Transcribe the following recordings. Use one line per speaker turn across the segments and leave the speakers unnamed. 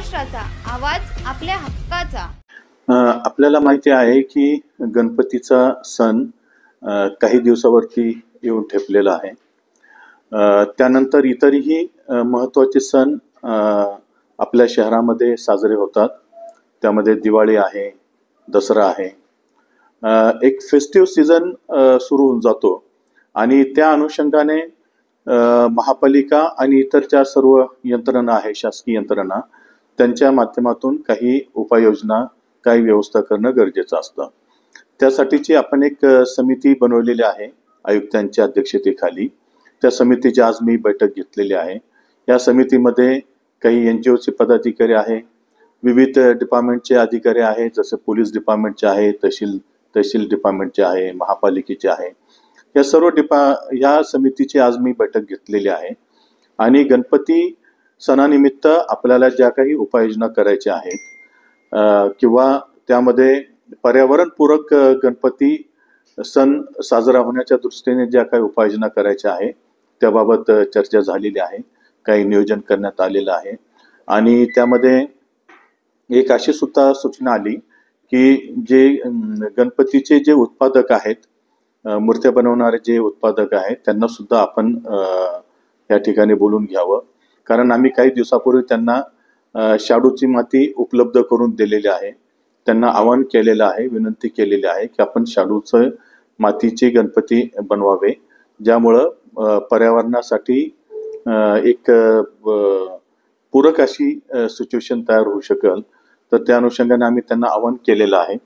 महाराष्ट्राचा आवाज आपल्या हक्काचा।
आपल्याला माहिती आहे की गणपतीचा सण काही दिवसावरती येऊन ठेपलेला आहे। त्यानंतर इतरही महत्त्वाचे सण आपल्या शहरामध्ये साजरे होतात। त्यामध्ये दिवाळी आहे, दसरा आहे, एक फेस्टिव्ह सीजन सुरू होऊन जातो आणि त्या अनुषंगाने महापालिका आणि इतरच्या सर्व यंत्रणा आहे, शासकीय यंत्रणा, त्यांच्या माध्यमातून काही उपाययोजना, काही व्यवस्था करणं गरजेचं असतं। त्यासाठीची आपण एक समिती बनवलेली आहे आयुक्तांच्या अध्यक्षतेखाली। त्या समितीची आज मी बैठक घेतलेली आहे। या समितीमध्ये काही एनजीओचे पदाधिकारी आहे, विविध डिपार्टमेंटचे अधिकारी आहे, जसे पोलीस डिपार्टमेंटचे आहे, तहसील डिपार्टमेंटचे आहे, महापालिकेचे आहे। या सर्व या समितीची आज मी बैठक घेतलेली आहे आणि गणपती सणानिमित्त आपल्याला ज्या काही उपाययोजना करायच्या आहेत किंवा त्यामध्ये पर्यावरणपूरक गणपती सण साजरा होण्याच्या दृष्टीने ज्या काही उपाययोजना करायच्या आहे त्याबाबत चर्चा झालेली आहे, काही नियोजन करण्यात आलेलं आहे। आणि त्यामध्ये एक अशी सुद्धा सूचना आली की जे गणपतीचे जे उत्पादक आहेत, मूर्त्या बनवणारे जे उत्पादक आहेत, त्यांना सुद्धा आपण या ठिकाणी बोलून घ्यावं, कारण आम्ही काही दिवसापूर्वी त्यांना शाडूची माती उपलब्ध करून दिलेली आहे। त्यांना आवाहन केलेलं आहे, विनंती केलेली आहे की आपण शाडूचं मातीचे गणपती बनवावे, ज्यामुळं पर्यावरणासाठी एक पूरक अशी सिच्युएशन तयार होऊ शकेल। तर त्या अनुषंगाने आम्ही त्यांना आवाहन केलेलं आहे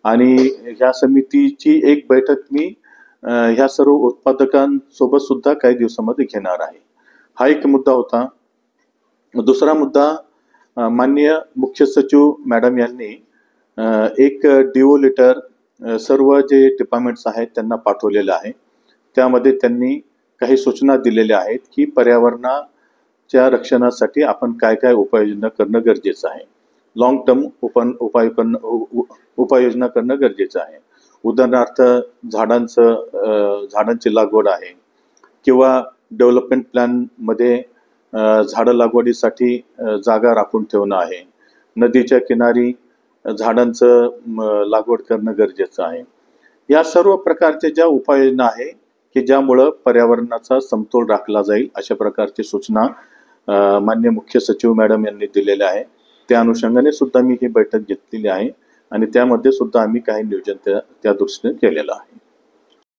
आणि ह्या समितीची एक बैठक मी ह्या सर्व उत्पादकांसोबत सुद्धा काही दिवसामध्ये घेणार आहे। हा एक मुद्दा होता। दुसरा मुद्दा, माननीय मुख्य सचिव मॅडम यांनी एक डिओ लेटर सर्व जे डिपार्टमेंट्स आहेत त्यांना पाठवलेलं आहे। त्यामध्ये त्यांनी काही सूचना दिलेल्या आहेत की पर्यावरणाच्या रक्षणासाठी आपण काय काय उपाययोजना करणं गरजेचं आहे, लॉंग टर्म उपाययोजना करणं गरजेचं आहे। उदाहरणार्थ झाडांची लागवड आहे किंवा डेव्हलपमेंट प्लॅन मध्ये झाडं लागवडीसाठी जागा राखून ठेवणं आहे, नदीच्या किनारी झाडांचं लागवड करणं गरजेचं आहे। या सर्व प्रकारच्या ज्या उपाययोजना आहे की ज्यामुळं पर्यावरणाचा समतोल राखला जाईल, अशा प्रकारची सूचना माननीय मुख्य सचिव मॅडम यांनी दिलेल्या आहे। त्या अनुषंगाने सुद्धा मी ही बैठक घेतलेली आहे आणि त्यामध्ये सुद्धा आम्ही काही नियोजन त्या दृष्टीने केलेलं आहे।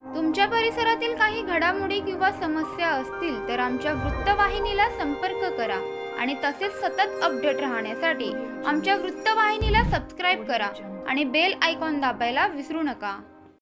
तुमच्या परिसरातील काही घडामोडी किंवा समस्या असतील तर आमच्या वृत्तवाहिनीला संपर्क करा आणि तसेच सतत अपडेट राहण्यासाठी आमच्या वृत्तवाहिनीला सबस्क्राइब करा आणि बेल आयकॉन दाबायला विसरू नका।